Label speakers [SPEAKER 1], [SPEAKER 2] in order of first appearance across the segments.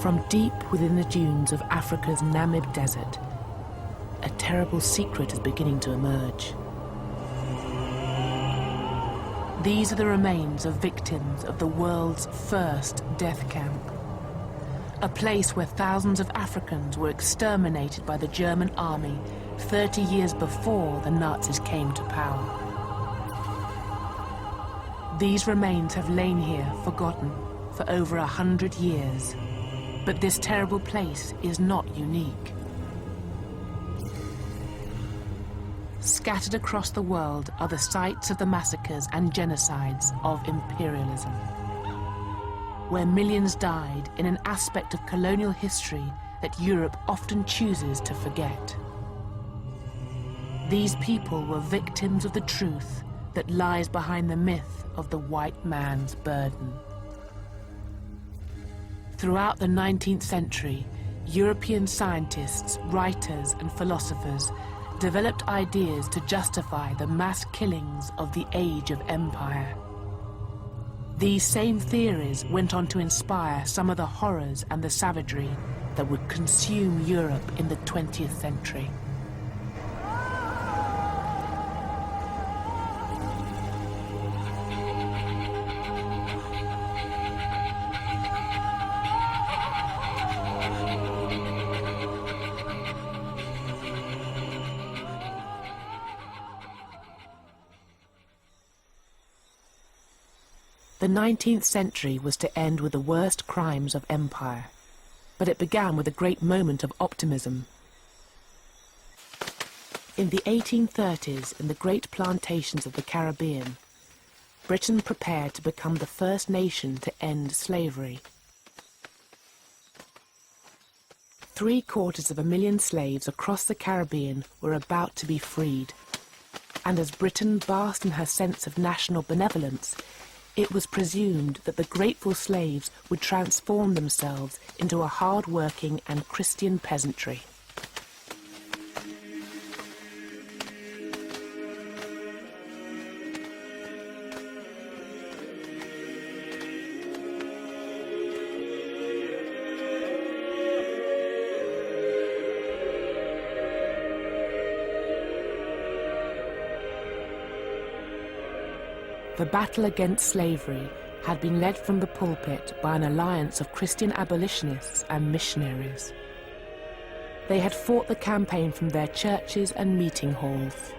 [SPEAKER 1] From deep within the dunes of Africa's Namib Desert, a terrible secret is beginning to emerge. These are the remains of victims of the world's first death camp. A place where thousands of Africans were exterminated by the German army 30 years before the Nazis came to power. These remains have lain here forgotten for over 100 years. But this terrible place is not unique. Scattered across the world are the sites of the massacres and genocides of imperialism, where millions died in an aspect of colonial history that Europe often chooses to forget. These people were victims of the truth that lies behind the myth of the white man's burden. Throughout the 19th century, European scientists, writers, and philosophers developed ideas to justify the mass killings of the Age of Empire. These same theories went on to inspire some of the horrors and the savagery that would consume Europe in the 20th century. The 19th century was to end with the worst crimes of empire, but it began with a great moment of optimism. In the 1830s, in the great plantations of the Caribbean, Britain prepared to become the first nation to end slavery. 750,000 slaves across the Caribbean were about to be freed, and as Britain basked in her sense of national benevolence, it was presumed that the grateful slaves would transform themselves into a hard-working and Christian peasantry. The battle against slavery had been led from the pulpit by an alliance of Christian abolitionists and missionaries. They had fought the campaign from their churches and meeting halls.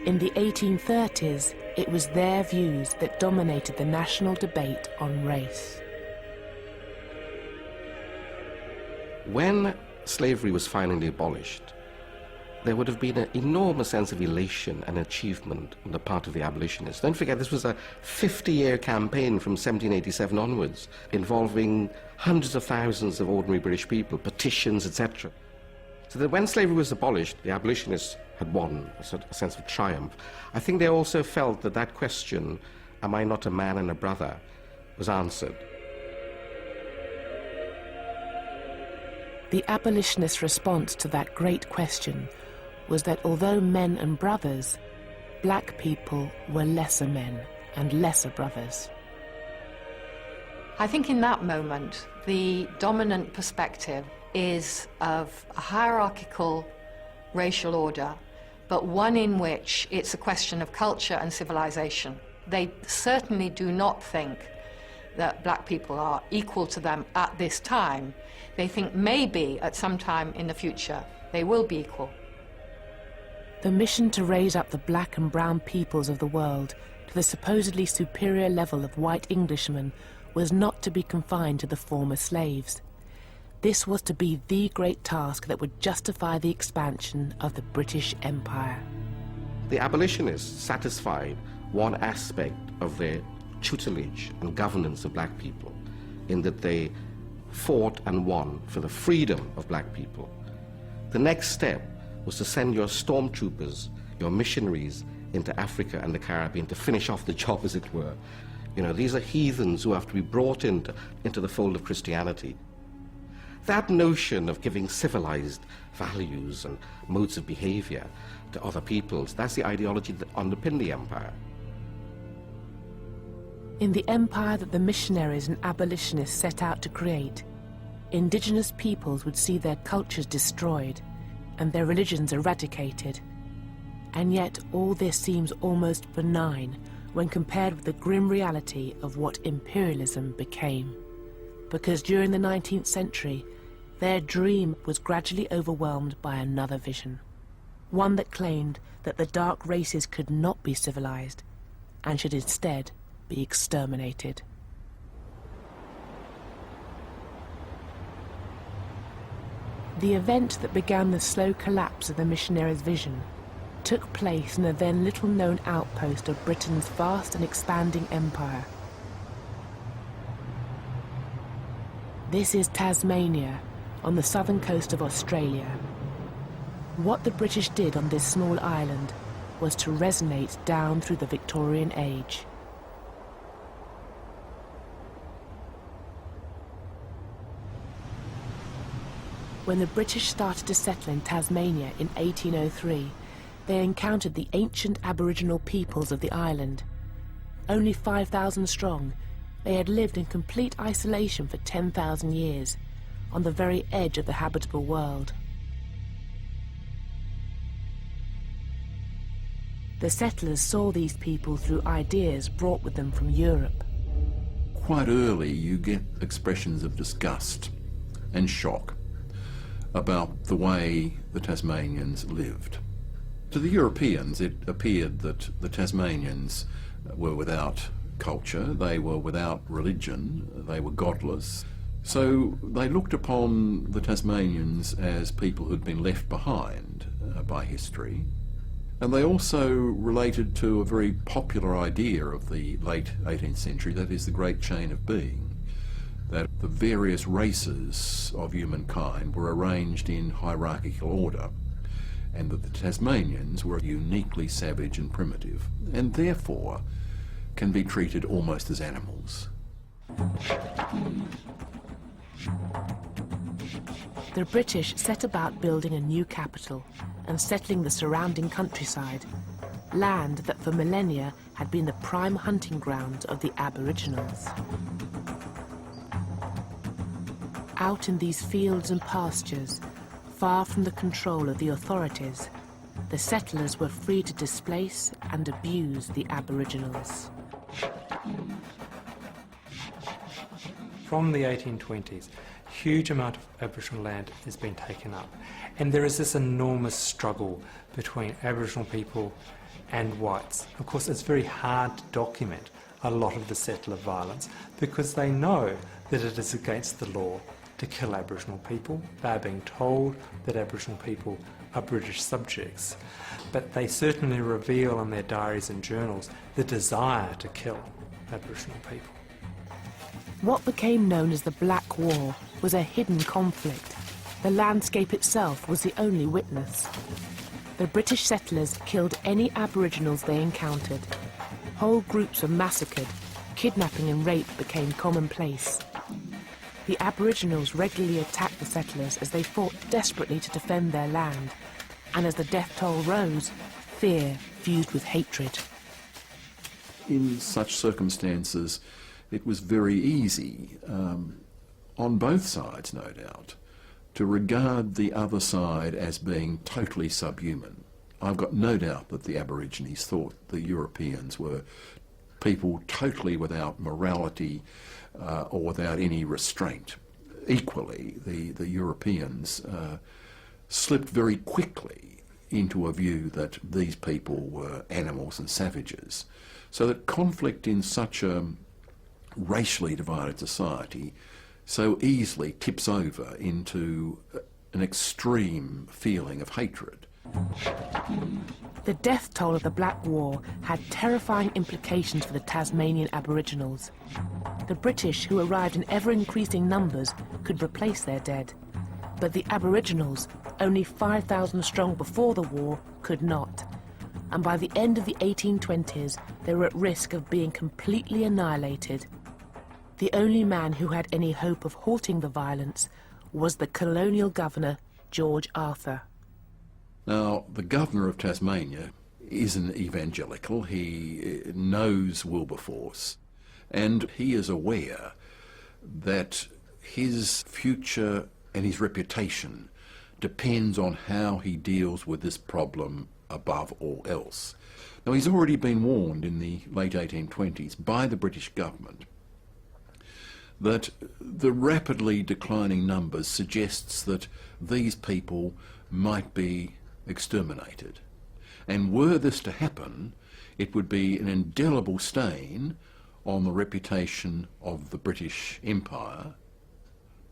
[SPEAKER 1] In the 1830s, it was their views that dominated the national debate on race.
[SPEAKER 2] When slavery was finally abolished, there would have been an enormous sense of elation and achievement on the part of the abolitionists. Don't forget, this was a 50-year campaign from 1787 onwards, involving hundreds of thousands of ordinary British people, petitions, etc. So that when slavery was abolished, the abolitionists had won, a sense of triumph. I think they also felt that that question, am I not a man and a brother, was answered.
[SPEAKER 1] The abolitionist response to that great question was that although men and brothers, black people were lesser men and lesser brothers.
[SPEAKER 3] I think in that moment, the dominant perspective is of a hierarchical racial order, but one in which it's a question of culture and civilization. They certainly do not think that black people are equal to them at this time. They think maybe at some time in the future they will be equal.
[SPEAKER 1] The mission to raise up the black and brown peoples of the world to the supposedly superior level of white Englishmen was not to be confined to the former slaves. This was to be the great task that would justify the expansion of the British Empire.
[SPEAKER 2] The abolitionists satisfied one aspect of their tutelage and governance of black people, in that they fought and won for the freedom of black people. The next step was to send your stormtroopers, your missionaries, into Africa and the Caribbean to finish off the job, as it were. You know, these are heathens who have to be brought into the fold of Christianity. That notion of giving civilized values and modes of behavior to other peoples, that's the ideology that underpinned the empire.
[SPEAKER 1] In the empire that the missionaries and abolitionists set out to create, indigenous peoples would see their cultures destroyed and their religions eradicated. And yet all this seems almost benign when compared with the grim reality of what imperialism became. Because during the 19th century, their dream was gradually overwhelmed by another vision. One that claimed that the dark races could not be civilized and should instead be exterminated. The event that began the slow collapse of the missionaries' vision took place in a then little-known outpost of Britain's vast and expanding empire. This is Tasmania, on the southern coast of Australia. What the British did on this small island was to resonate down through the Victorian age. When the British started to settle in Tasmania in 1803, they encountered the ancient Aboriginal peoples of the island. Only 5,000 strong, they had lived in complete isolation for 10,000 years, on the very edge of the habitable world. The settlers saw these people through ideas brought with them from Europe.
[SPEAKER 4] Quite early you get expressions of disgust and shock about the way the Tasmanians lived. To the Europeans it appeared that the Tasmanians were without culture, they were without religion, they were godless. So they looked upon the Tasmanians as people who'd been left behind by history. And they also related to a very popular idea of the late 18th century, that is the great chain of being, that the various races of humankind were arranged in hierarchical order, and that the Tasmanians were uniquely savage and primitive, and therefore can be treated almost as animals.
[SPEAKER 1] The British set about building a new capital and settling the surrounding countryside, land that for millennia had been the prime hunting ground of the Aboriginals. Out in these fields and pastures, far from the control of the authorities, the settlers were free to displace and abuse the Aboriginals.
[SPEAKER 5] From the 1820s, huge amount of Aboriginal land has been taken up, and there is this enormous struggle between Aboriginal people and whites. Of course, it's very hard to document a lot of the settler violence because they know that it is against the law to kill Aboriginal people. They are being told that Aboriginal people are British subjects, but they certainly reveal in their diaries and journals the desire to kill Aboriginal people.
[SPEAKER 1] What became known as the Black War was a hidden conflict. The landscape itself was the only witness. The British settlers killed any Aboriginals they encountered. Whole groups were massacred. Kidnapping and rape became commonplace. The Aboriginals regularly attacked the settlers as they fought desperately to defend their land. And as the death toll rose, fear fused with hatred.
[SPEAKER 4] In such circumstances, it was very easy, on both sides no doubt, to regard the other side as being totally subhuman. I've got no doubt that the Aborigines thought the Europeans were people totally without morality or without any restraint. Equally, the Europeans slipped very quickly into a view that these people were animals and savages. So that conflict in such a racially divided society so easily tips over into an extreme feeling of hatred.
[SPEAKER 1] The death toll of the Black War had terrifying implications for the Tasmanian Aboriginals. The British, who arrived in ever-increasing numbers, could replace their dead. But the Aboriginals, only 5,000 strong before the war, could not. And by the end of the 1820s, they were at risk of being completely annihilated. The only man who had any hope of halting the violence was the colonial governor, George Arthur.
[SPEAKER 4] Now, the governor of Tasmania is an evangelical. He knows Wilberforce, And he is aware that his future and his reputation depends on how he deals with this problem above all else. Now, he's already been warned in the late 1820s by the British government that the rapidly declining numbers suggests that these people might be exterminated. And were this to happen, it would be an indelible stain on the reputation of the British Empire,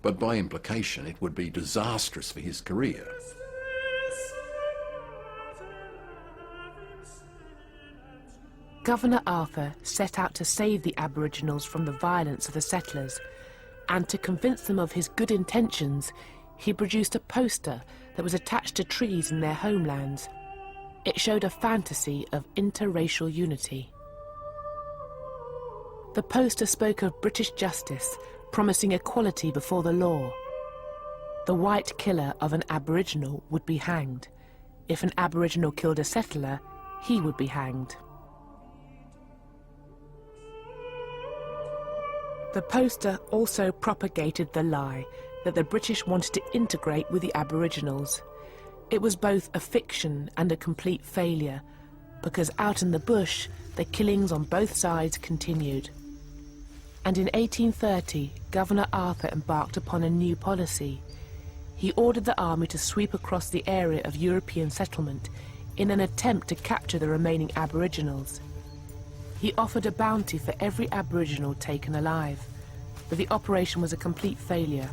[SPEAKER 4] but by implication it would be disastrous for his career.
[SPEAKER 1] Governor Arthur set out to save the Aboriginals from the violence of the settlers, and to convince them of his good intentions, he produced a poster that was attached to trees in their homelands. It showed a fantasy of interracial unity. The poster spoke of British justice, promising equality before the law. The white killer of an Aboriginal would be hanged. If an Aboriginal killed a settler, he would be hanged. The poster also propagated the lie that the British wanted to integrate with the Aboriginals. It was both a fiction and a complete failure, because out in the bush, the killings on both sides continued. And in 1830, Governor Arthur embarked upon a new policy. He ordered the army to sweep across the area of European settlement in an attempt to capture the remaining Aboriginals. He offered a bounty for every Aboriginal taken alive, but the operation was a complete failure.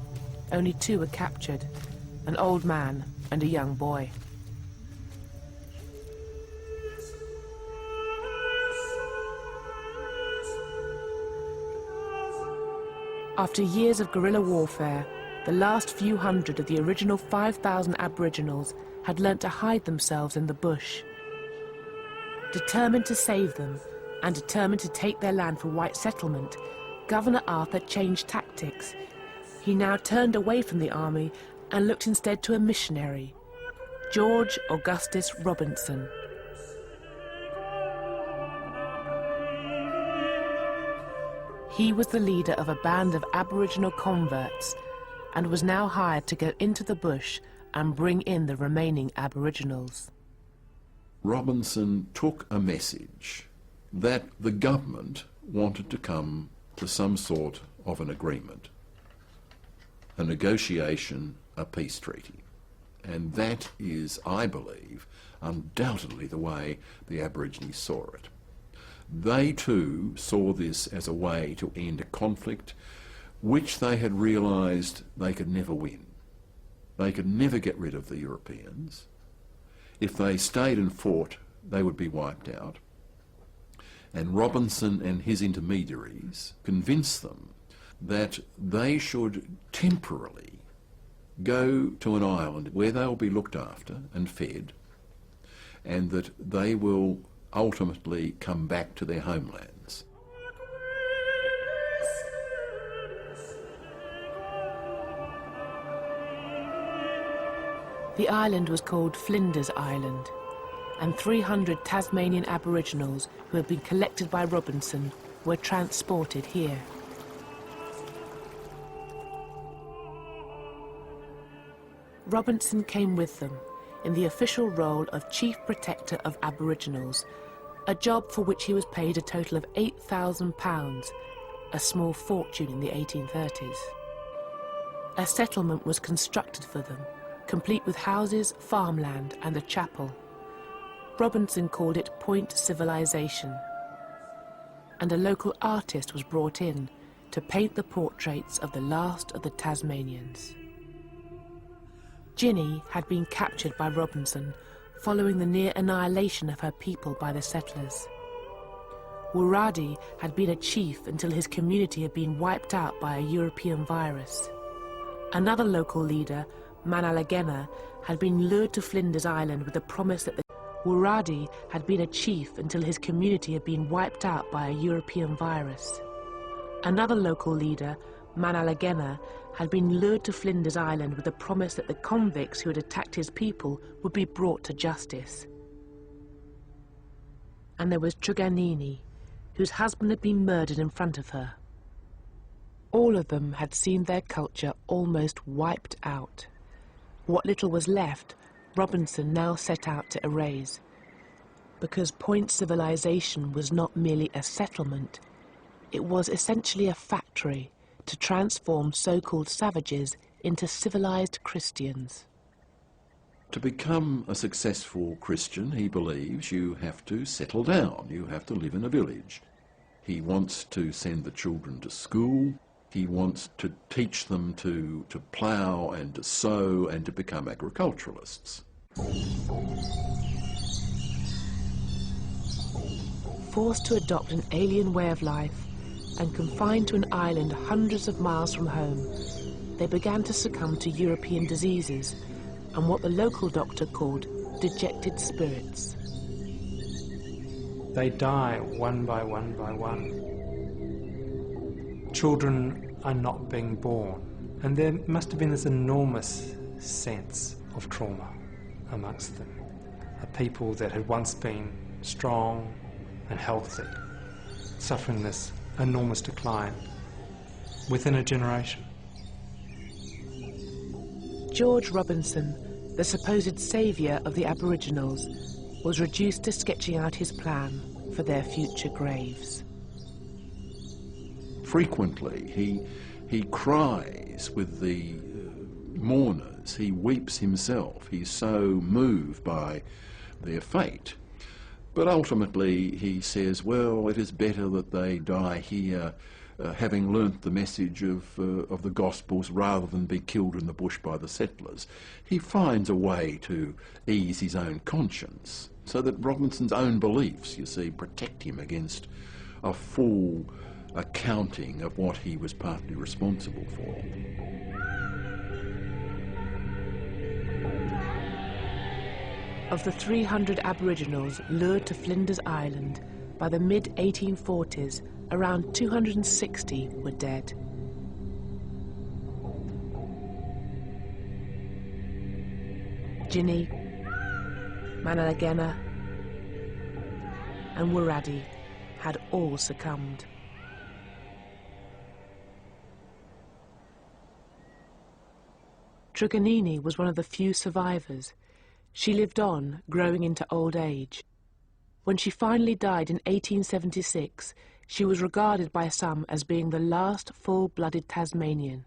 [SPEAKER 1] Only 2 were captured, an old man and a young boy. After years of guerrilla warfare, the last few hundred of the original 5,000 Aboriginals had learnt to hide themselves in the bush. Determined to save them, and determined to take their land for white settlement, Governor Arthur changed tactics. He now turned away from the army and looked instead to a missionary, George Augustus Robinson. He was the leader of a band of Aboriginal converts and was now hired to go into the bush and bring in the remaining Aboriginals.
[SPEAKER 4] Robinson took a message that the government wanted to come to some sort of an agreement, a negotiation, a peace treaty. And that is, I believe, undoubtedly the way the Aborigines saw it. They too saw this as a way to end a conflict which they had realised they could never win. They could never get rid of the Europeans. If they stayed and fought, they would be wiped out. And Robinson and his intermediaries convinced them that they should temporarily go to an island where they will be looked after and fed, and that they will ultimately come back to their homelands.
[SPEAKER 1] The island was called Flinders Island, and 300 Tasmanian Aboriginals who had been collected by Robinson were transported here. Robinson came with them in the official role of Chief Protector of Aboriginals, a job for which he was paid a total of £8,000, a small fortune in the 1830s. A settlement was constructed for them, complete with houses, farmland and a chapel. Robinson called it Point Civilization, and a local artist was brought in to paint the portraits of the last of the Tasmanians. Ginny had been captured by Robinson following the near annihilation of her people by the settlers. Wuradi had been a chief until his community had been wiped out by a European virus. Another local leader, Manalagena, had been lured to Flinders Island with the promise that Wuradi had been a chief until his community had been wiped out by a European virus. Another local leader, Manalagena, had been lured to Flinders Island with the promise that the convicts who had attacked his people would be brought to justice. And there was Truganini, whose husband had been murdered in front of her. All of them had seen their culture almost wiped out. What little was left, Robinson now set out to erase. Because Point civilization was not merely a settlement, it was essentially a factory to transform so-called savages into civilized Christians.
[SPEAKER 4] To become a successful Christian, he believes, you have to settle down, you have to live in a village. He wants to send the children to school, he wants to teach them to plough and to sow and to become agriculturalists.
[SPEAKER 1] Forced to adopt an alien way of life and confined to an island hundreds of miles from home, they began to succumb to European diseases and what the local doctor called dejected spirits.
[SPEAKER 5] They die one by one by one. Children are not being born, and there must have been this enormous sense of trauma amongst them. A people that had once been strong and healthy, suffering this enormous decline within a generation.
[SPEAKER 1] George Robinson, the supposed saviour of the Aboriginals, was reduced to sketching out his plan for their future graves.
[SPEAKER 4] Frequently he cries with the mourners, he weeps himself, he's so moved by their fate. But ultimately he says, well, it is better that they die here having learnt the message of the Gospels rather than be killed in the bush by the settlers. He finds a way to ease his own conscience so that Robinson's own beliefs, you see, protect him against a full accounting of what he was partly responsible for.
[SPEAKER 1] Of the 300 Aboriginals lured to Flinders Island, by the mid-1840s, around 260 were dead. Ginny, Manalagena and Wiradi had all succumbed. Truganini was one of the few survivors. She lived on, growing into old age. When she finally died in 1876, she was regarded by some as being the last full-blooded Tasmanian.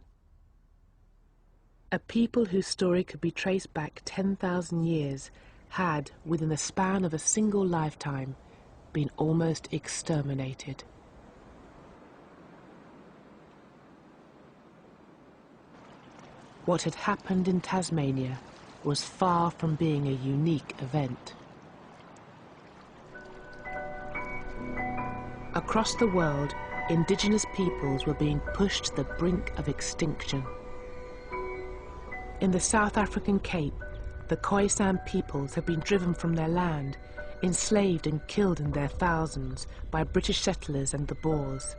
[SPEAKER 1] A people whose story could be traced back 10,000 years had, within the span of a single lifetime, been almost exterminated. What had happened in Tasmania was far from being a unique event. Across the world, indigenous peoples were being pushed to the brink of extinction. In the South African Cape, the Khoisan peoples had been driven from their land, enslaved and killed in their thousands by British settlers and the Boers.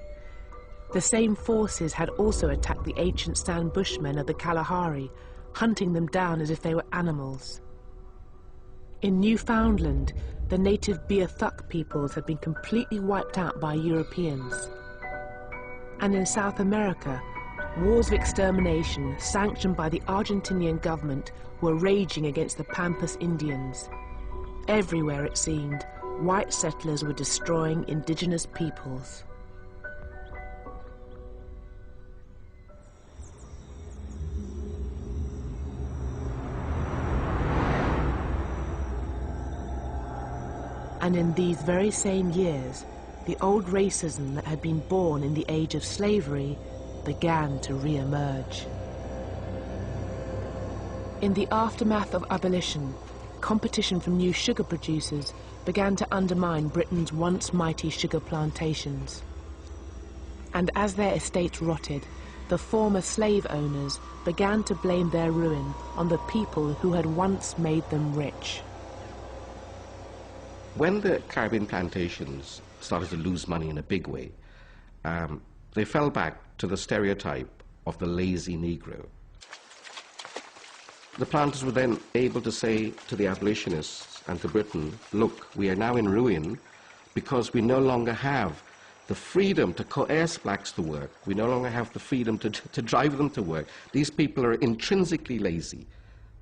[SPEAKER 1] The same forces had also attacked the ancient San Bushmen of the Kalahari, hunting them down as if they were animals. In Newfoundland, the native Beothuk peoples had been completely wiped out by Europeans. And in South America, wars of extermination sanctioned by the Argentinian government were raging against the Pampas Indians. Everywhere, it seemed, white settlers were destroying indigenous peoples. And in these very same years, the old racism that had been born in the age of slavery began to re-emerge. In the aftermath of abolition, competition from new sugar producers began to undermine Britain's once mighty sugar plantations. And as their estates rotted, the former slave owners began to blame their ruin on the people who had once made them rich.
[SPEAKER 2] When the Caribbean plantations started to lose money in a big way, they fell back to the stereotype of the lazy Negro. The planters were then able to say to the abolitionists and to Britain, look, we are now in ruin because we no longer have the freedom to coerce blacks to work. We no longer have the freedom to drive them to work. These people are intrinsically lazy.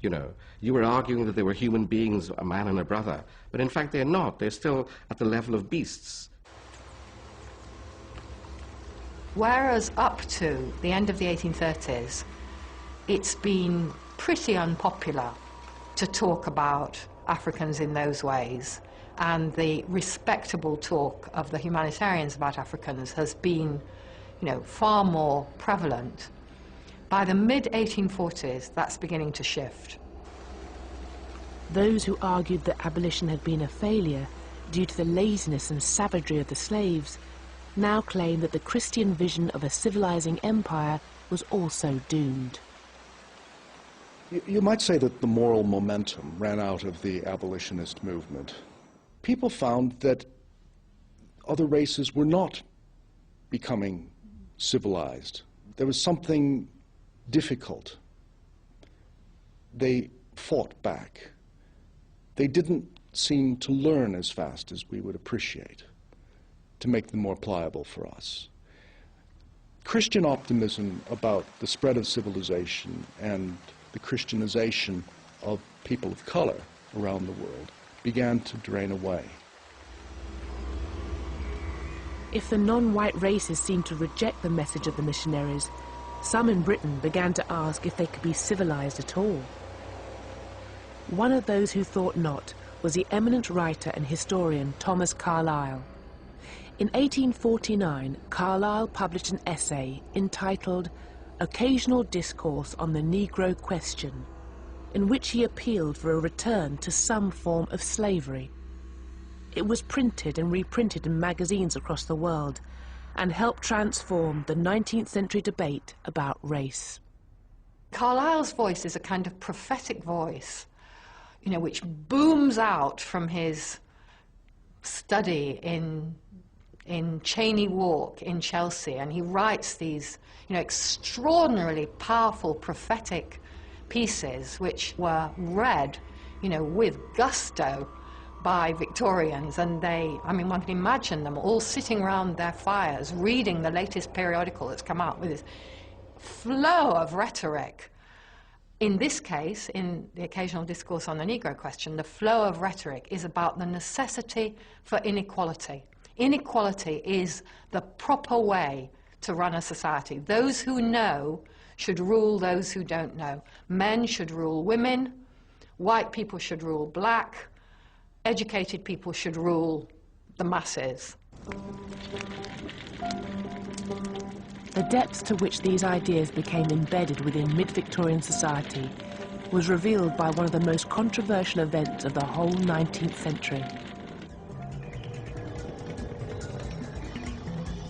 [SPEAKER 2] You know, you were arguing that they were human beings, a man and a brother, but in fact they're not. They're still at the level of beasts.
[SPEAKER 3] Whereas up to the end of the 1830s, it's been pretty unpopular to talk about Africans in those ways, and the respectable talk of the humanitarians about Africans has been, you know, far more prevalent. By the mid-1840s, that's beginning to shift.
[SPEAKER 1] Those who argued that abolition had been a failure due to the laziness and savagery of the slaves now claim that the Christian vision of a civilizing empire was also doomed.
[SPEAKER 6] You might say that the moral momentum ran out of the abolitionist movement. People found that other races were not becoming civilized. There was something difficult. They fought back. They didn't seem to learn as fast as we would appreciate, to make them more pliable for us. Christian optimism about the spread of civilization and the Christianization of people of color around the world began to drain away.
[SPEAKER 1] If the non-white races seemed to reject the message of the missionaries, some in Britain began to ask if they could be civilized at all. One of those who thought not was the eminent writer and historian Thomas Carlyle. In 1849, Carlyle published an essay entitled Occasional Discourse on the Negro Question, in which he appealed for a return to some form of slavery. It was printed and reprinted in magazines across the world and helped transform the 19th century debate about race.
[SPEAKER 3] Carlyle's voice is a kind of prophetic voice, you know, which booms out from his study in Cheyne Walk in Chelsea, and he writes these, you know, extraordinarily powerful prophetic pieces which were read, you know, with gusto by Victorians, and they, I mean, one can imagine them all sitting around their fires reading the latest periodical that's come out with this flow of rhetoric. In this case, in the Occasional Discourse on the Negro Question, the flow of rhetoric is about the necessity for inequality. Inequality is the proper way to run a society. Those who know should rule those who don't know. Men should rule women, white people should rule black, educated people should rule the masses.
[SPEAKER 1] The depths to which these ideas became embedded within mid-Victorian society was revealed by one of the most controversial events of the whole 19th century.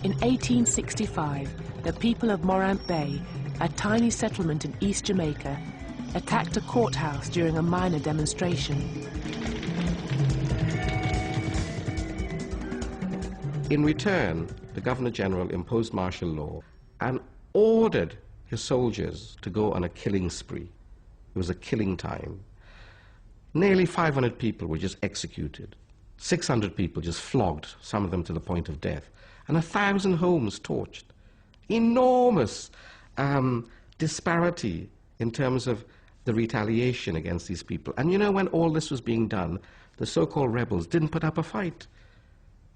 [SPEAKER 1] In 1865, the people of Morant Bay, a tiny settlement in East Jamaica, attacked a courthouse during a minor demonstration.
[SPEAKER 2] In return, the Governor-General imposed martial law and ordered his soldiers to go on a killing spree. It was a killing time. Nearly 500 people were just executed. 600 people just flogged, some of them to the point of death. And 1,000 homes torched. Enormous disparity in terms of the retaliation against these people. And you know, when all this was being done, the so-called rebels didn't put up a fight.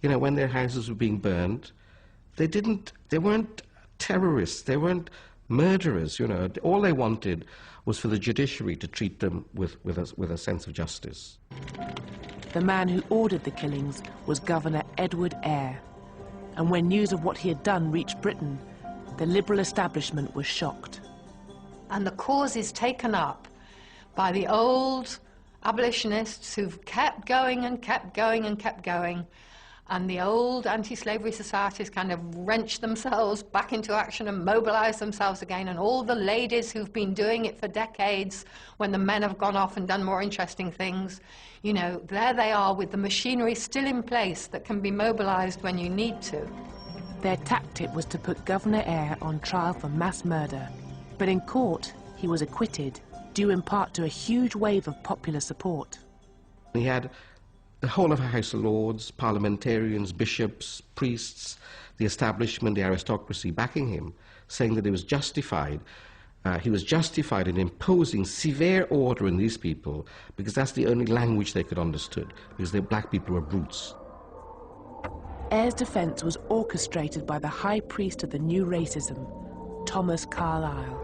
[SPEAKER 2] You know, when their houses were being burned, they weren't terrorists, they weren't murderers, you know. All they wanted was for the judiciary to treat them with a sense of justice.
[SPEAKER 1] The man who ordered the killings was Governor Edward Eyre. And when news of what he had done reached Britain, the liberal establishment was shocked.
[SPEAKER 3] And the cause is taken up by the old abolitionists who've kept going and kept going and kept going, and the old anti-slavery societies kind of wrench themselves back into action and mobilize themselves again, and all the ladies who've been doing it for decades, when the men have gone off and done more interesting things, you know, there they are with the machinery still in place that can be mobilized when you need to.
[SPEAKER 1] Their tactic was to put Governor Eyre on trial for mass murder, but in court he was acquitted, due in part to a huge wave of popular support.
[SPEAKER 2] He had the whole of the House of Lords, parliamentarians, bishops, priests, the establishment, the aristocracy backing him, saying that he was justified in imposing severe order on these people because that's the only language they could understand, because the black people were brutes.
[SPEAKER 1] Eyre's defence was orchestrated by the high priest of the new racism, Thomas Carlyle.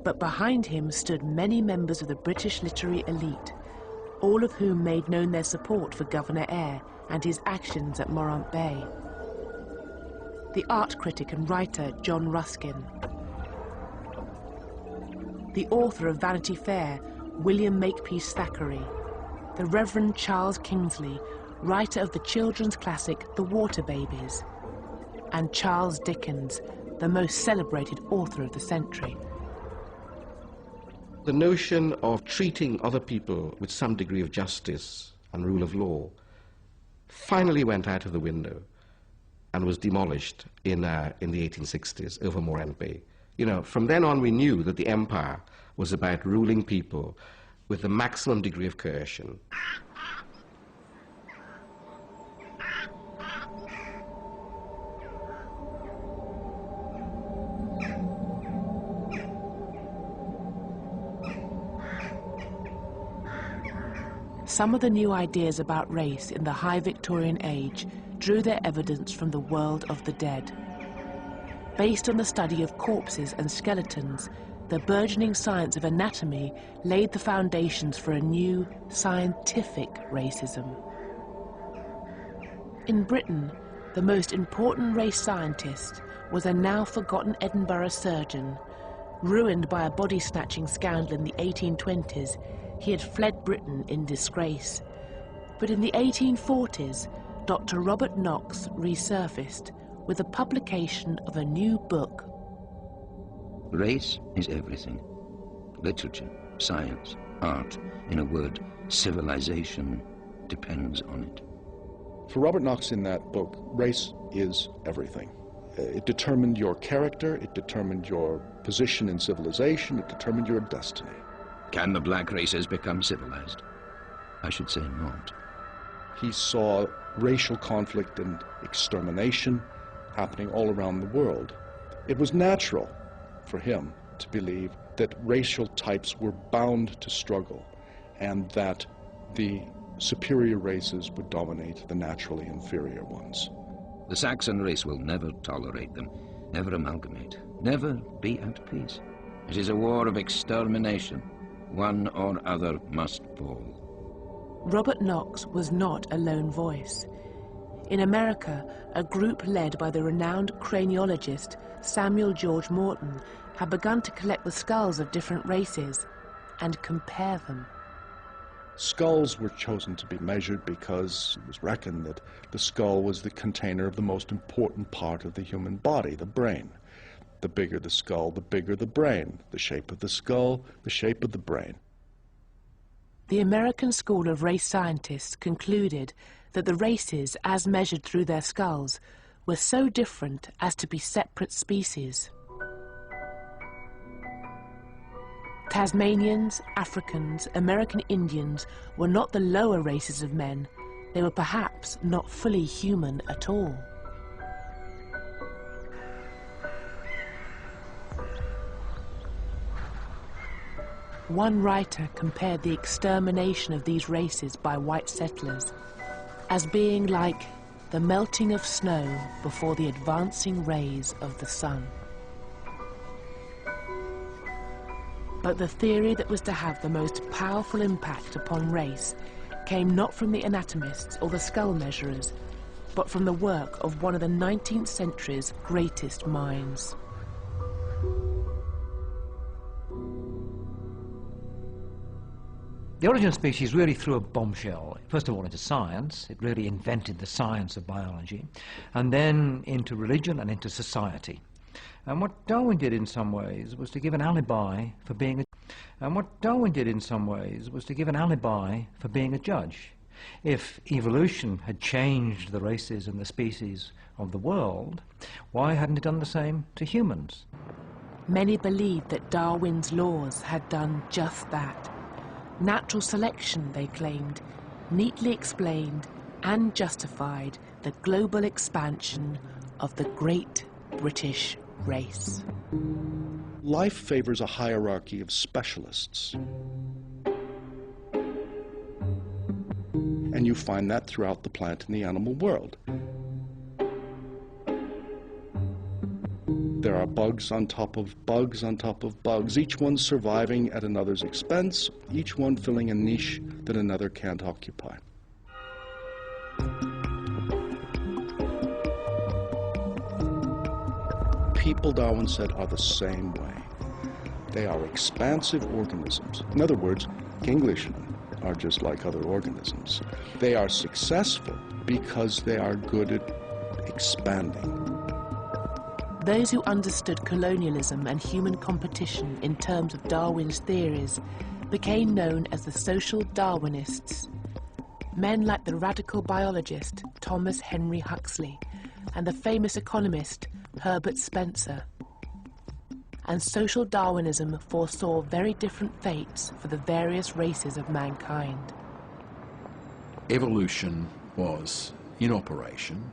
[SPEAKER 1] But behind him stood many members of the British literary elite, all of whom made known their support for Governor Eyre and his actions at Morant Bay. The art critic and writer John Ruskin, the author of Vanity Fair, William Makepeace Thackeray, the Reverend Charles Kingsley, writer of the children's classic The Water Babies, and Charles Dickens, the most celebrated author of the century.
[SPEAKER 2] The notion of treating other people with some degree of justice and rule of law finally went out of the window and was demolished in the 1860s over Morant Bay. You know, from then on we knew that the empire was about ruling people with the maximum degree of coercion.
[SPEAKER 1] Some of the new ideas about race in the high Victorian age drew their evidence from the world of the dead. Based on the study of corpses and skeletons, the burgeoning science of anatomy laid the foundations for a new scientific racism. In Britain, the most important race scientist was a now forgotten Edinburgh surgeon. Ruined by a body-snatching scandal in the 1820s, he had fled Britain in disgrace. But in the 1840s, Dr. Robert Knox resurfaced with the publication of a new book.
[SPEAKER 7] Race is everything. Literature, science, art, in a word, civilization depends on it.
[SPEAKER 6] For Robert Knox in that book, race is everything. It determined your character, it determined your position in civilization, it determined your destiny.
[SPEAKER 7] Can the black races become civilized? I should say not.
[SPEAKER 6] He saw racial conflict and extermination happening all around the world. It was natural for him to believe that racial types were bound to struggle and that the superior races would dominate the naturally inferior ones.
[SPEAKER 7] The Saxon race will never tolerate them, never amalgamate, never be at peace. It is a war of extermination. One or other must fall.
[SPEAKER 1] Robert Knox was not a lone voice. In America, a group led by the renowned craniologist Samuel George Morton had begun to collect the skulls of different races and compare them.
[SPEAKER 6] Skulls were chosen to be measured because it was reckoned that the skull was the container of the most important part of the human body, the brain. The bigger the skull, the bigger the brain. The shape of the skull, the shape of the brain.
[SPEAKER 1] The American School of Race Scientists concluded that the races, as measured through their skulls, were so different as to be separate species. Tasmanians, Africans, American Indians were not the lower races of men. They were perhaps not fully human at all. One writer compared the extermination of these races by white settlers as being like the melting of snow before the advancing rays of the sun. But the theory that was to have the most powerful impact upon race came not from the anatomists or the skull measurers, but from the work of one of the 19th century's greatest minds.
[SPEAKER 8] The Origin of Species really threw a bombshell, first of all into science. It really invented the science of biology, and then into religion and into society. And what Darwin did in some ways was to give an alibi for being a judge. If evolution had changed the races and the species of the world, why hadn't it done the same to humans?
[SPEAKER 1] Many believed that Darwin's laws had done just that. Natural selection, they claimed, neatly explained and justified the global expansion of the great British race.
[SPEAKER 6] Life favors a hierarchy of specialists. And you find that throughout the plant and the animal world. There are bugs on top of bugs on top of bugs, each one surviving at another's expense, each one filling a niche that another can't occupy. People, Darwin said, are the same way. They are expansive organisms. In other words, Englishmen are just like other organisms. They are successful because they are good at expanding.
[SPEAKER 1] Those who understood colonialism and human competition in terms of Darwin's theories became known as the social Darwinists. Men like the radical biologist Thomas Henry Huxley and the famous economist Herbert Spencer. And social Darwinism foresaw very different fates for the various races of mankind.
[SPEAKER 4] Evolution was in operation.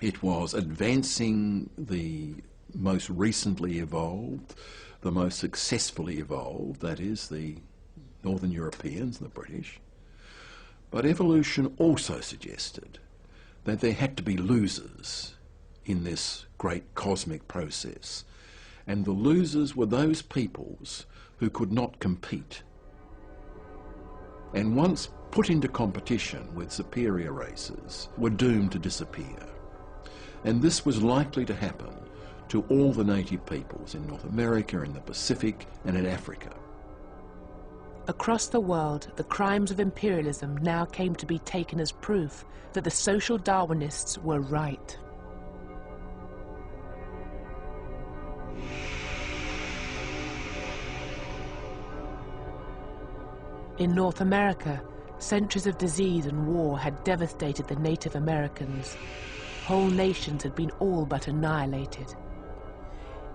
[SPEAKER 4] It was advancing the most recently evolved, the most successfully evolved, that is, the Northern Europeans, the British. But evolution also suggested that there had to be losers in this great cosmic process. And the losers were those peoples who could not compete. And once put into competition with superior races, were doomed to disappear. And this was likely to happen to all the native peoples in North America, in the Pacific, and in Africa.
[SPEAKER 1] Across the world, the crimes of imperialism now came to be taken as proof that the social Darwinists were right. In North America, centuries of disease and war had devastated the Native Americans. Whole nations had been all but annihilated.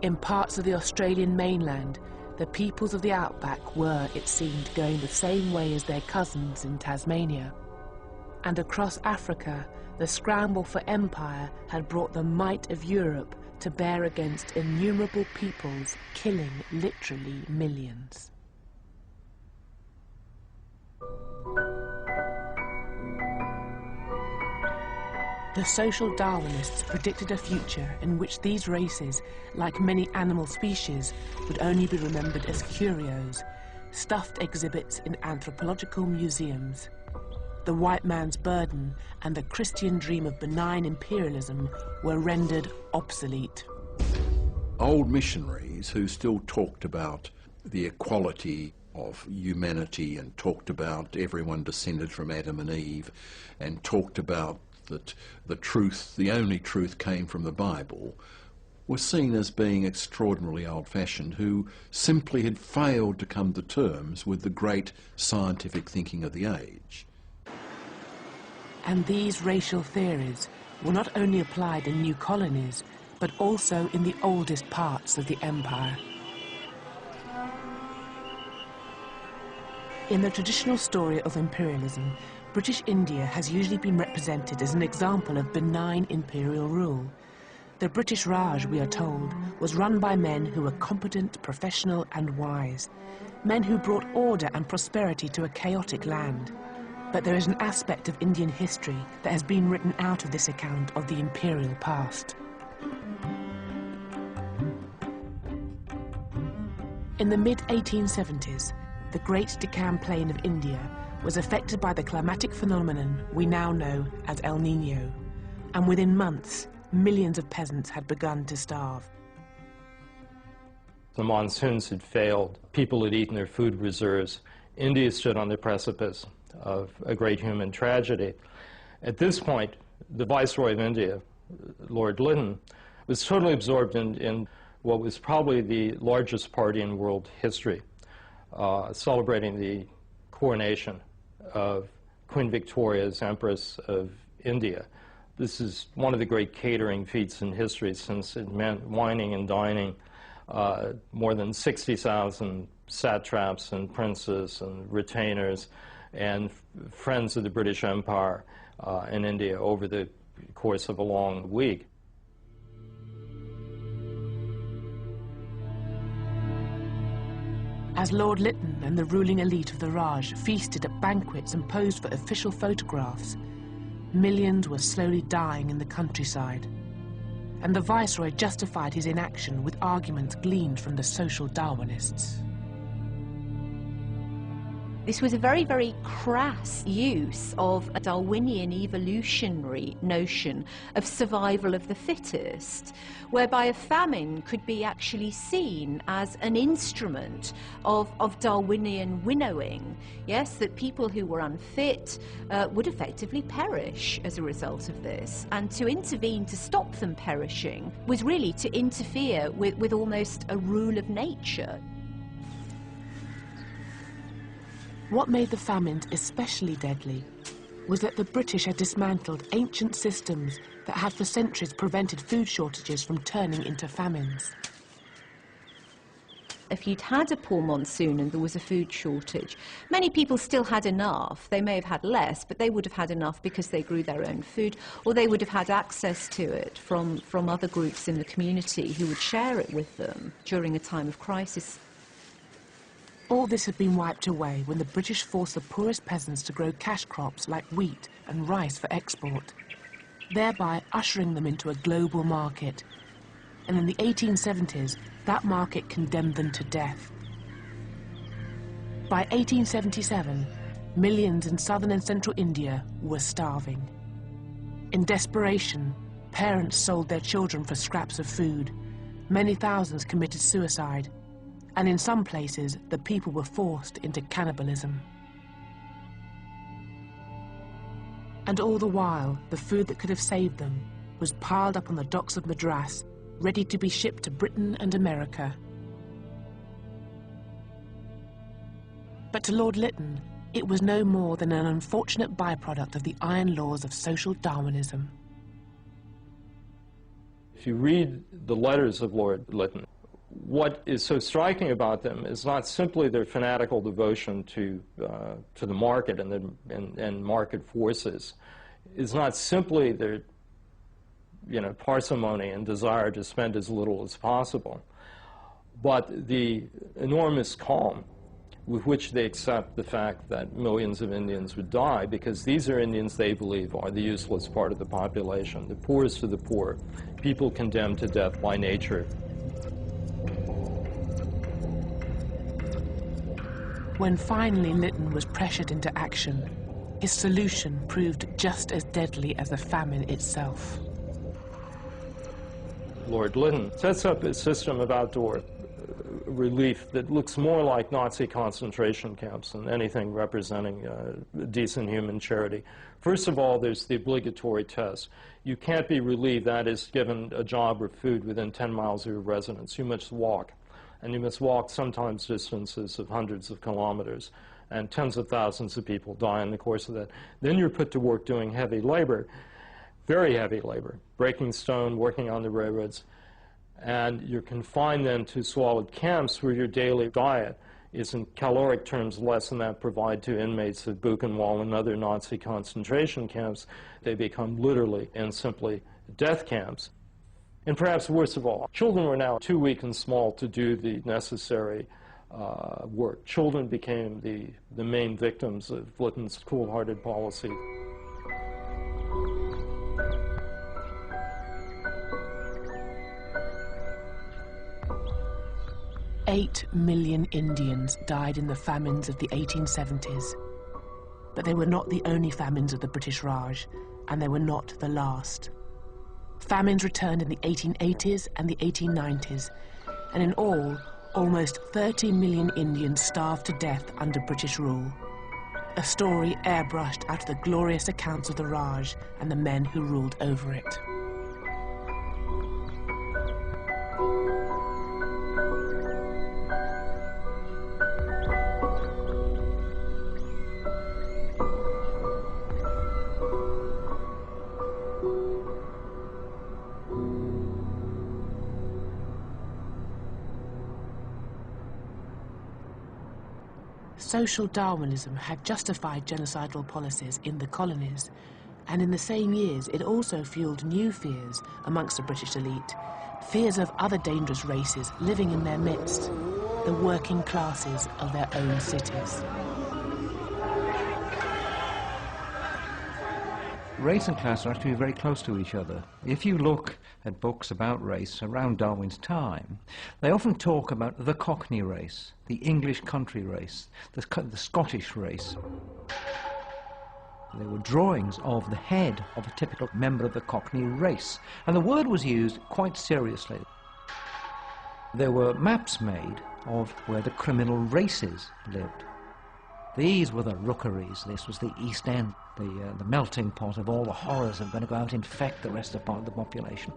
[SPEAKER 1] In parts of the Australian mainland, the peoples of the outback were, it seemed, going the same way as their cousins in Tasmania. And across Africa, the scramble for empire had brought the might of Europe to bear against innumerable peoples, killing literally millions. The social Darwinists predicted a future in which these races, like many animal species, would only be remembered as curios, stuffed exhibits in anthropological museums. The white man's burden and the Christian dream of benign imperialism were rendered obsolete.
[SPEAKER 4] Old missionaries who still talked about the equality of humanity and talked about everyone descended from Adam and Eve and talked about that the truth, the only truth, came from the Bible, were seen as being extraordinarily old-fashioned, who simply had failed to come to terms with the great scientific thinking of the age.
[SPEAKER 1] And these racial theories were not only applied in new colonies, but also in the oldest parts of the empire. In the traditional story of imperialism, British India has usually been represented as an example of benign imperial rule. The British Raj, we are told, was run by men who were competent, professional and wise, men who brought order and prosperity to a chaotic land. But there is an aspect of Indian history that has been written out of this account of the imperial past. In the mid-1870s, the Great Deccan Plain of India was affected by the climatic phenomenon we now know as El Niño, and within months, millions of peasants had begun to starve.
[SPEAKER 9] The monsoons had failed, people had eaten their food reserves. India stood on the precipice of a great human tragedy. At this point, the Viceroy of India, Lord Lytton, was totally absorbed in what was probably the largest party in world history, celebrating the coronation of Queen Victoria as Empress of India. This is one of the great catering feats in history, since it meant wining and dining more than 60,000 satraps and princes and retainers and friends of the British Empire in India over the course of a long week.
[SPEAKER 1] As Lord Lytton and the ruling elite of the Raj feasted at banquets and posed for official photographs, millions were slowly dying in the countryside, and the Viceroy justified his inaction with arguments gleaned from the social Darwinists.
[SPEAKER 10] This was a very, very crass use of a Darwinian evolutionary notion of survival of the fittest, whereby a famine could be actually seen as an instrument of Darwinian winnowing. Yes, that people who were unfit would effectively perish as a result of this, and to intervene to stop them perishing was really to interfere with almost a rule of nature.
[SPEAKER 1] What made the famines especially deadly was that the British had dismantled ancient systems that had for centuries prevented food shortages from turning into famines.
[SPEAKER 10] If you'd had a poor monsoon and there was a food shortage, many people still had enough. They may have had less, but they would have had enough because they grew their own food, or they would have had access to it from other groups in the community who would share it with them during a time of crisis.
[SPEAKER 1] All this had been wiped away when the British forced the poorest peasants to grow cash crops like wheat and rice for export, thereby ushering them into a global market. And in the 1870s, that market condemned them to death. By 1877, millions in southern and central India were starving. In desperation, parents sold their children for scraps of food. Many thousands committed suicide. And in some places, the people were forced into cannibalism. And all the while, the food that could have saved them was piled up on the docks of Madras, ready to be shipped to Britain and America. But to Lord Lytton, it was no more than an unfortunate byproduct of the iron laws of social Darwinism.
[SPEAKER 9] If you read the letters of Lord Lytton, what is so striking about them is not simply their fanatical devotion to the market and market forces. It's not simply their parsimony and desire to spend as little as possible, but the enormous calm with which they accept the fact that millions of Indians would die, because these are Indians they believe are the useless part of the population, the poorest of the poor, people condemned to death by nature.
[SPEAKER 1] When finally Lytton was pressured into action, his solution proved just as deadly as the famine itself.
[SPEAKER 9] Lord Lytton sets up a system of outdoor relief that looks more like Nazi concentration camps than anything representing decent human charity. First of all, there's the obligatory test. You can't be relieved, that is, given a job or food within 10 miles of your residence. You must walk. And you must walk sometimes distances of hundreds of kilometers, and tens of thousands of people die in the course of that. Then you're put to work doing heavy labor, very heavy labor, breaking stone, working on the railroads, and you're confined then to squalid camps where your daily diet is in caloric terms less than that provided to inmates of Buchenwald and other Nazi concentration camps. They become literally and simply death camps. And perhaps worst of all, children were now too weak and small to do the necessary work. Children became the main victims of Lytton's cool-hearted policy.
[SPEAKER 1] "8 million Indians died in the famines of the 1870s. But they were not the only famines of the British Raj, and they were not the last. Famines returned in the 1880s and the 1890s, and in all, almost 30 million Indians starved to death under British rule. A story airbrushed out of the glorious accounts of the Raj and the men who ruled over it. social Darwinism had justified genocidal policies in the colonies, and in the same years it also fueled new fears amongst the British elite, fears of other dangerous races living in their midst, the working classes of their own cities.
[SPEAKER 8] Race and class are actually very close to each other. If you look at books about race around Darwin's time, they often talk about the Cockney race, the English country race, the Scottish race. There were drawings of the head of a typical member of the Cockney race, and the word was used quite seriously. There were maps made of where the criminal races lived. These were the rookeries. This was the East End, the melting pot of all the horrors that were going to go out and infect the rest of the population.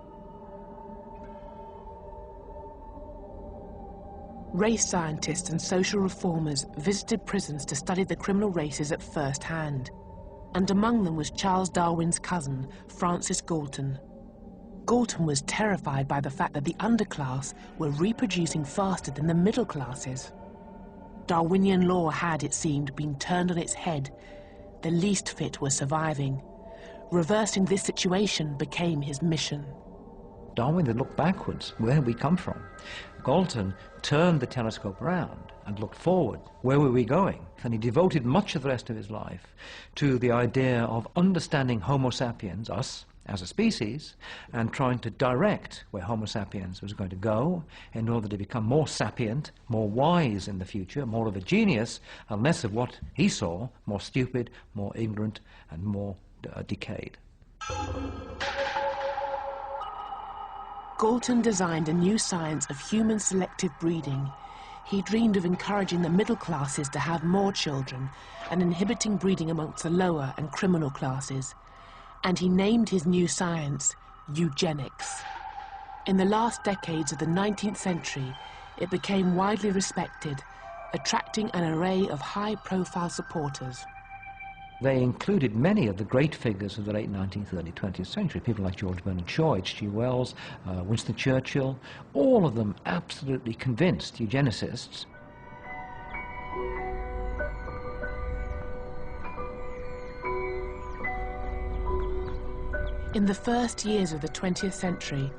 [SPEAKER 1] Race scientists and social reformers visited prisons to study the criminal races at first hand, and among them was Charles Darwin's cousin, Francis Galton. Galton was terrified by the fact that the underclass were reproducing faster than the middle classes. Darwinian law had, it seemed, been turned on its head. The least fit were surviving. Reversing this situation became his mission.
[SPEAKER 8] Darwin had looked backwards, where we come from. Galton turned the telescope around and looked forward. Where were we going? And he devoted much of the rest of his life to the idea of understanding Homo sapiens, us, as a species, and trying to direct where Homo sapiens was going to go in order to become more sapient, more wise in the future, more of a genius, and less of what he saw, more stupid, more ignorant, and more decayed.
[SPEAKER 1] Galton designed a new science of human selective breeding. He dreamed of encouraging the middle classes to have more children and inhibiting breeding amongst the lower and criminal classes. And he named his new science eugenics. In the last decades of the 19th century, it became widely respected, attracting an array of high-profile supporters.
[SPEAKER 8] They included many of the great figures of the late 19th, early 20th century, people like George Bernard Shaw, H.G. Wells, Winston Churchill, all of them absolutely convinced eugenicists.
[SPEAKER 1] In the first years of the 20th century,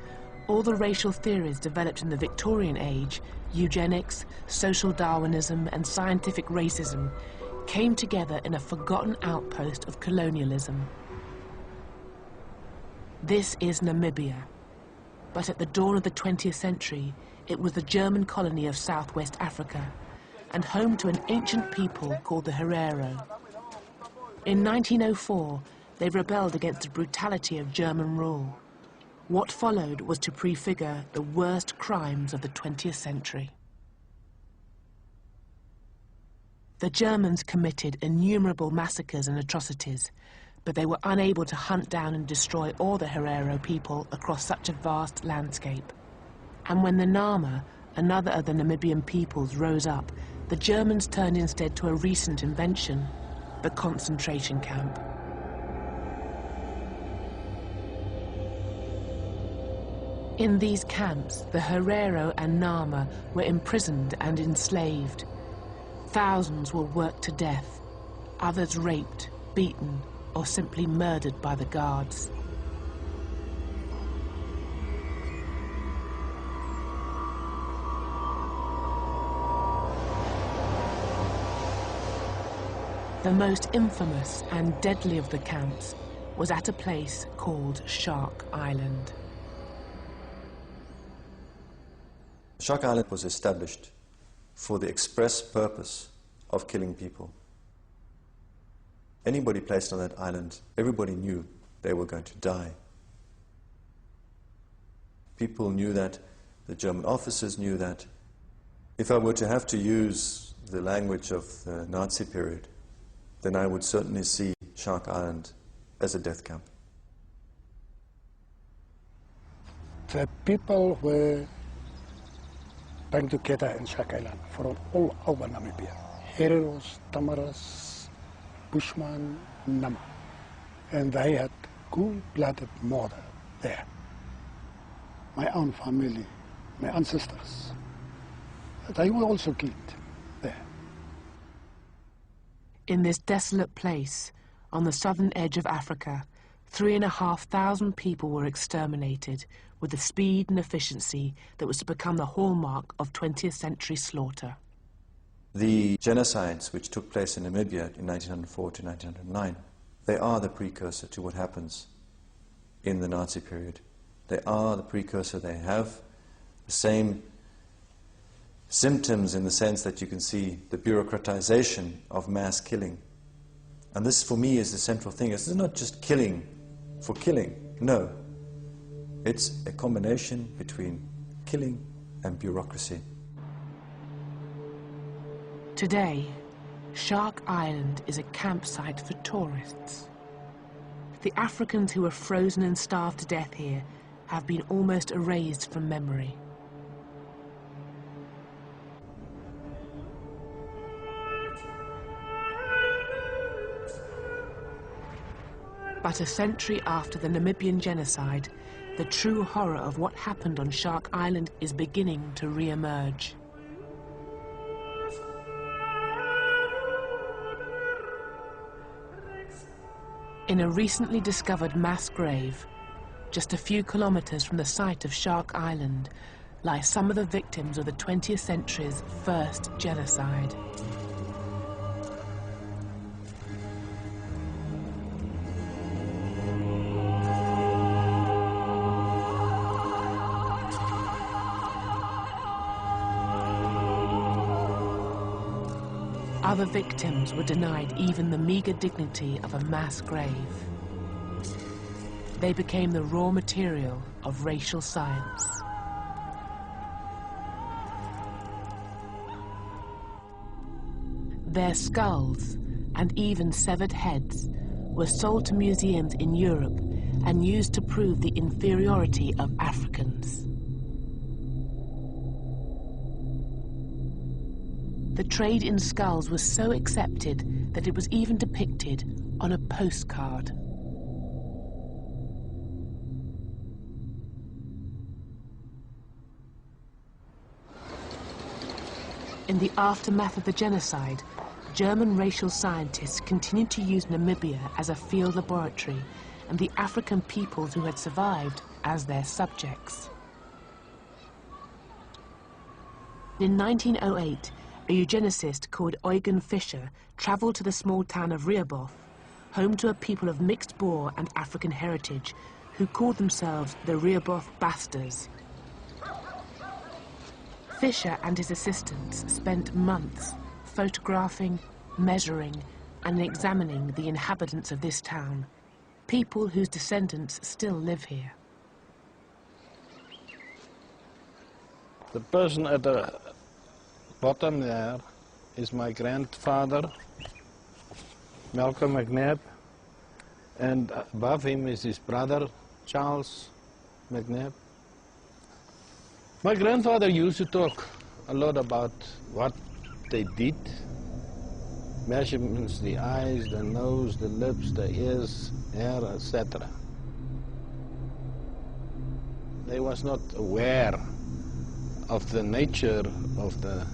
[SPEAKER 1] all the racial theories developed in the Victorian age, eugenics, social Darwinism, and scientific racism, came together in a forgotten outpost of colonialism. This is Namibia, but at the dawn of the 20th century, it was the German colony of Southwest Africa, and home to an ancient people called the Herero. In 1904, they rebelled against the brutality of German rule. What followed was to prefigure the worst crimes of the 20th century. The Germans committed innumerable massacres and atrocities, but they were unable to hunt down and destroy all the Herero people across such a vast landscape. And when the Nama, another of the Namibian peoples, rose up, the Germans turned instead to a recent invention, the concentration camp. In these camps, the Herero and Nama were imprisoned and enslaved. Thousands were worked to death, others raped, beaten, or simply murdered by the guards. The most infamous and deadly of the camps was at a place called Shark Island.
[SPEAKER 11] Shark Island was established for the express purpose of killing people. Anybody placed on that island, everybody knew they were going to die. People knew that, the German officers knew that. If I were to have to use the language of the Nazi period, then I would certainly see Shark Island as a death camp.
[SPEAKER 12] The people were band together in Shark Island from all over Namibia. Hereros, Tamaras, Bushman, Nama. And they had cold-blooded murder there. My own family, my ancestors, they were also killed there.
[SPEAKER 1] In this desolate place, on the southern edge of Africa, 3,500 people were exterminated with the speed and efficiency that was to become the hallmark of 20th century slaughter.
[SPEAKER 11] The genocides which took place in Namibia in 1904 to 1909, they are the precursor to what happens in the Nazi period. They are the precursor. They have the same symptoms in the sense that you can see the bureaucratization of mass killing. And this, for me, is the central thing. It's not just killing for killing. No. It's a combination between killing and bureaucracy.
[SPEAKER 1] Today, Shark Island is a campsite for tourists. The Africans who were frozen and starved to death here have been almost erased from memory. But a century after the Namibian genocide, the true horror of what happened on Shark Island is beginning to re-emerge. In a recently discovered mass grave, just a few kilometers from the site of Shark Island, lie some of the victims of the 20th century's first genocide. Other victims were denied even the meager dignity of a mass grave. They became the raw material of racial science. Their skulls and even severed heads were sold to museums in Europe and used to prove the inferiority of Africans. The trade in skulls was so accepted that it was even depicted on a postcard. In the aftermath of the genocide, German racial scientists continued to use Namibia as a field laboratory and the African peoples who had survived as their subjects. In 1908, a eugenicist called Eugen Fischer travelled to the small town of Rehoboth, home to a people of mixed Boer and African heritage who called themselves the Rehoboth Bastards. Fischer and his assistants spent months photographing, measuring, and examining the inhabitants of this town, people whose descendants still live here.
[SPEAKER 13] The person at the bottom there is my grandfather, Malcolm McNabb, and above him is his brother, Charles McNabb. My grandfather used to talk a lot about what they did, measurements, the eyes, the nose, the lips, the ears, hair, etc. They was not aware of the nature of the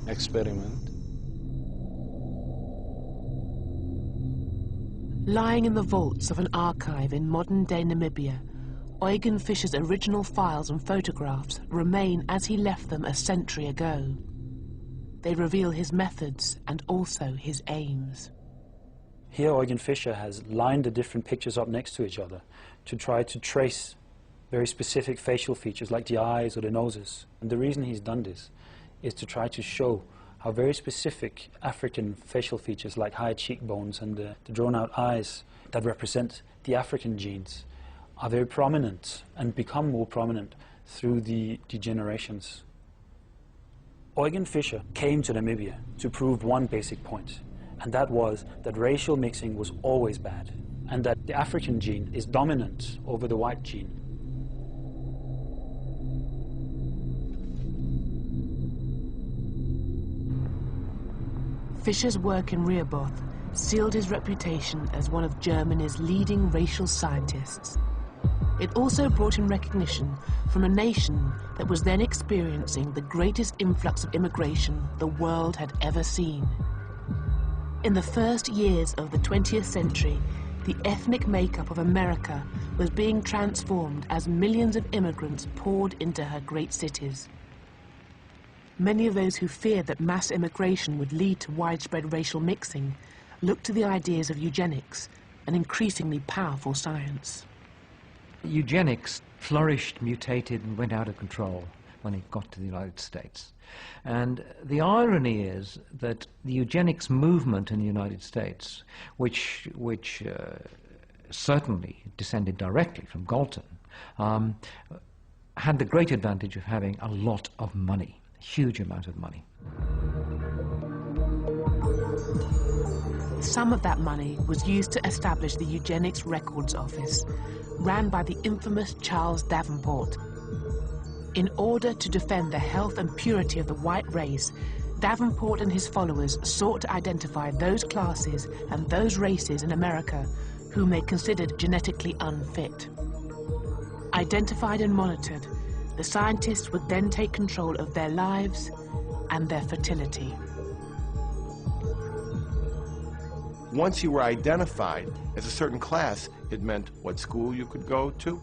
[SPEAKER 13] experiment.
[SPEAKER 1] Lying in the vaults of an archive in modern-day Namibia, Eugen Fischer's original files and photographs remain as he left them a century ago. They reveal his methods and also his aims.
[SPEAKER 14] Here Eugen Fischer has lined the different pictures up next to each other to try to trace very specific facial features like the eyes or the noses. And the reason he's done this is to try to show how very specific African facial features like high cheekbones and the drawn-out eyes that represent the African genes are very prominent and become more prominent through the generations. Eugen Fischer came to Namibia to prove one basic point, and that was that racial mixing was always bad, and that the African gene is dominant over the white gene.
[SPEAKER 1] Fischer's work in Rehoboth sealed his reputation as one of Germany's leading racial scientists. It also brought him recognition from a nation that was then experiencing the greatest influx of immigration the world had ever seen. In the first years of the 20th century, the ethnic makeup of America was being transformed as millions of immigrants poured into her great cities. Many of those who feared that mass immigration would lead to widespread racial mixing looked to the ideas of eugenics, an increasingly powerful science.
[SPEAKER 8] Eugenics flourished, mutated, and went out of control when it got to the United States. And the irony is that the eugenics movement in the United States, which certainly descended directly from Galton, had the great advantage of having a lot of money, a huge amount of money.
[SPEAKER 1] Some of that money was used to establish the Eugenics Records Office, ran by the infamous Charles Davenport. In order to defend the health and purity of the white race, Davenport and his followers sought to identify those classes and those races in America whom they considered genetically unfit. Identified and monitored, the scientists would then take control of their lives and their fertility.
[SPEAKER 15] Once you were identified as a certain class, it meant what school you could go to,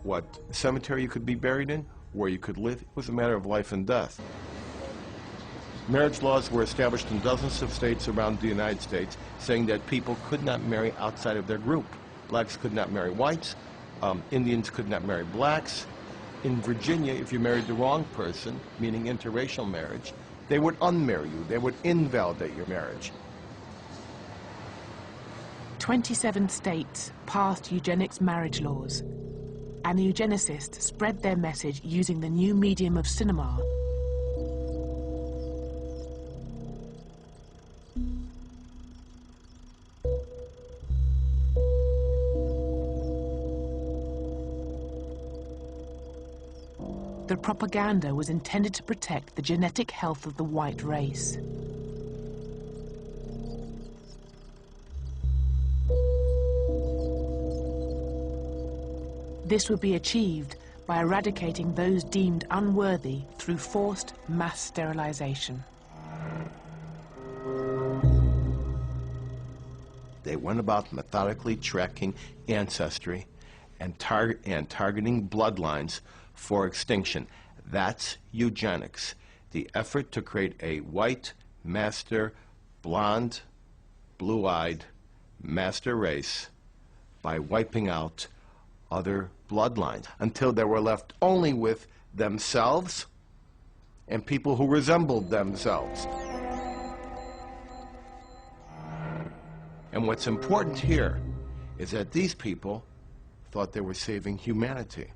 [SPEAKER 15] what cemetery you could be buried in, where you could live. It was a matter of life and death. Marriage laws were established in dozens of states around the United States, saying that people could not marry outside of their group. Blacks could not marry whites, Indians could not marry blacks. In Virginia, if you married the wrong person, meaning interracial marriage, they would unmarry you. They would invalidate your marriage.
[SPEAKER 1] 27 states passed eugenics marriage laws, and the eugenicists spread their message using the new medium of cinema. The propaganda was intended to protect the genetic health of the white race. This would be achieved by eradicating those deemed unworthy through forced mass sterilization.
[SPEAKER 15] They went about methodically tracking ancestry and targeting bloodlines for extinction. That's eugenics, the effort to create a white, master, blonde, blue-eyed master race by wiping out other bloodlines until they were left only with themselves and people who resembled themselves. And what's important here is that these people thought they were saving humanity.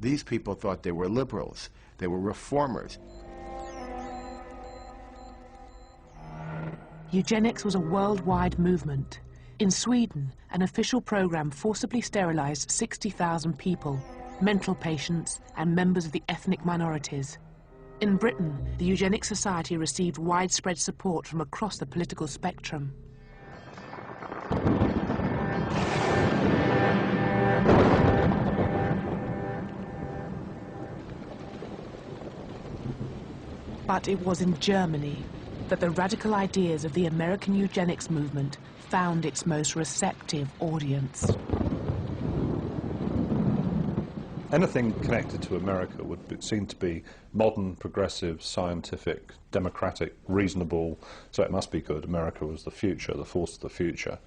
[SPEAKER 15] These people thought they were liberals. They were reformers.
[SPEAKER 1] Eugenics was a worldwide movement. In Sweden, an official program forcibly sterilized 60,000 people, mental patients and members of the ethnic minorities. In Britain, the Eugenics Society received widespread support from across the political spectrum. But it was in Germany that the radical ideas of the American eugenics movement found its most receptive audience.
[SPEAKER 16] Anything connected to America would be seen to be modern, progressive, scientific, democratic, reasonable, so it must be good. America was the future, the force of the future.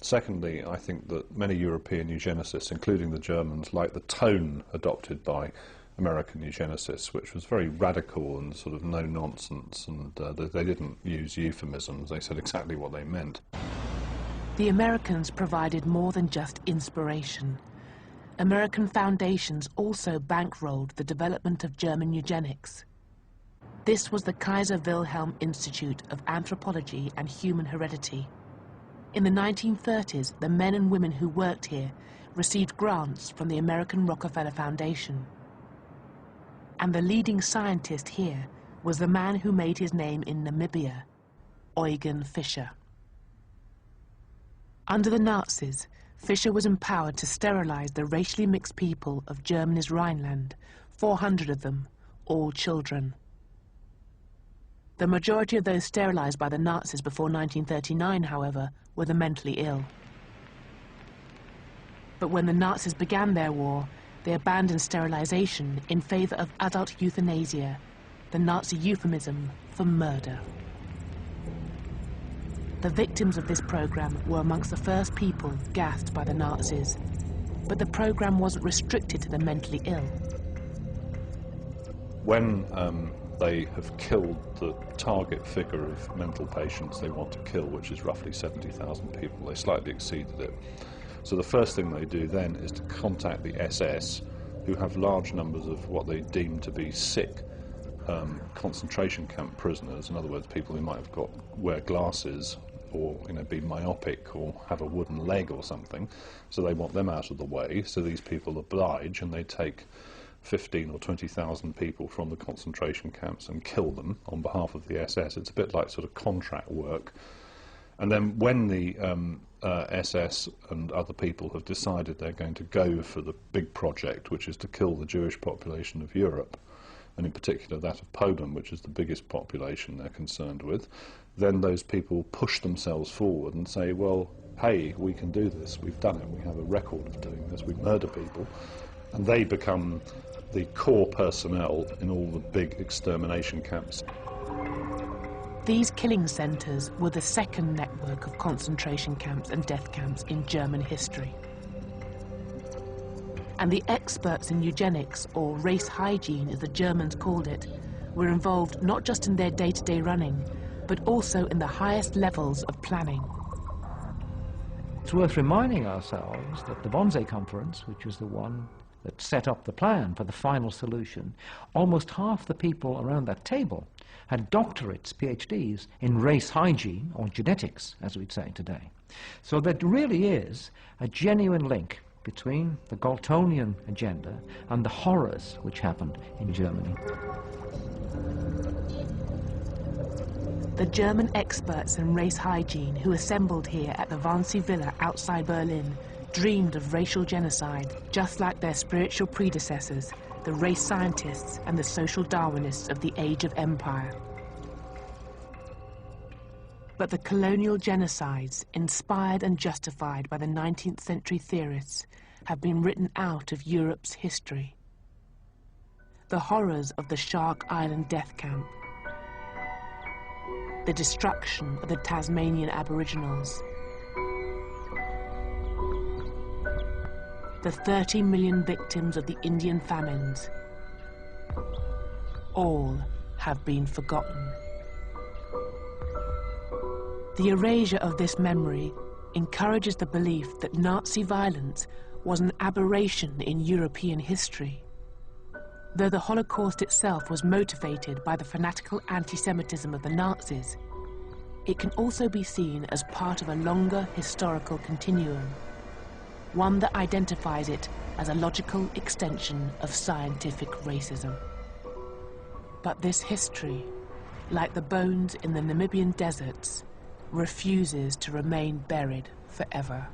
[SPEAKER 16] Secondly, I think that many European eugenicists, including the Germans, liked the tone adopted by American eugenicists, which was very radical and sort of no-nonsense, and they didn't use euphemisms. They said exactly what they meant.
[SPEAKER 1] The Americans provided more than just inspiration. American foundations also bankrolled the development of German eugenics. This was the Kaiser Wilhelm Institute of Anthropology and Human Heredity. In the 1930s, the men and women who worked here received grants from the American Rockefeller Foundation. And the leading scientist here was the man who made his name in Namibia, Eugen Fischer. Under the Nazis, Fischer was empowered to sterilize the racially mixed people of Germany's Rhineland, 400 of them, all children. The majority of those sterilized by the Nazis before 1939, however, were the mentally ill. But when the Nazis began their war, they abandoned sterilization in favor of adult euthanasia, the Nazi euphemism for murder. The victims of this program were amongst the first people gassed by the Nazis, but the program wasn't restricted to the mentally ill.
[SPEAKER 16] When they have killed the target figure of mental patients they want to kill, which is roughly 70,000 people, they slightly exceeded it. So the first thing they do then is to contact the SS, who have large numbers of what they deem to be sick concentration camp prisoners. In other words, people who might have wear glasses, or be myopic, or have a wooden leg or something. So they want them out of the way. So these people oblige, and they take 15 or 20,000 people from the concentration camps and kill them on behalf of the SS. It's a bit like sort of contract work. And then when the SS and other people have decided they're going to go for the big project, which is to kill the Jewish population of Europe, and in particular that of Poland, which is the biggest population they're concerned with, then those people push themselves forward and say, well, hey, we can do this, we've done it, we have a record of doing this, we murder people. And they become the core personnel in all the big extermination camps.
[SPEAKER 1] These killing centres were the second network of concentration camps and death camps in German history. And the experts in eugenics, or race hygiene as the Germans called it, were involved not just in their day-to-day running, but also in the highest levels of planning.
[SPEAKER 8] It's worth reminding ourselves that the Wannsee Conference, which was the one that set up the plan for the final solution, almost half the people around that table had doctorates, PhDs, in race hygiene, or genetics, as we'd say today. So there really is a genuine link between the Galtonian agenda and the horrors which happened in Germany.
[SPEAKER 1] The German experts in race hygiene who assembled here at the Wannsee Villa outside Berlin dreamed of racial genocide, just like their spiritual predecessors, the race scientists and the social Darwinists of the Age of Empire. But the colonial genocides, inspired and justified by the 19th century theorists, have been written out of Europe's history. The horrors of the Shark Island death camp, the destruction of the Tasmanian Aboriginals, the 30 million victims of the Indian famines, all have been forgotten. The erasure of this memory encourages the belief that Nazi violence was an aberration in European history. Though the Holocaust itself was motivated by the fanatical anti-Semitism of the Nazis, it can also be seen as part of a longer historical continuum, one that identifies it as a logical extension of scientific racism. But this history, like the bones in the Namibian deserts, refuses to remain buried forever.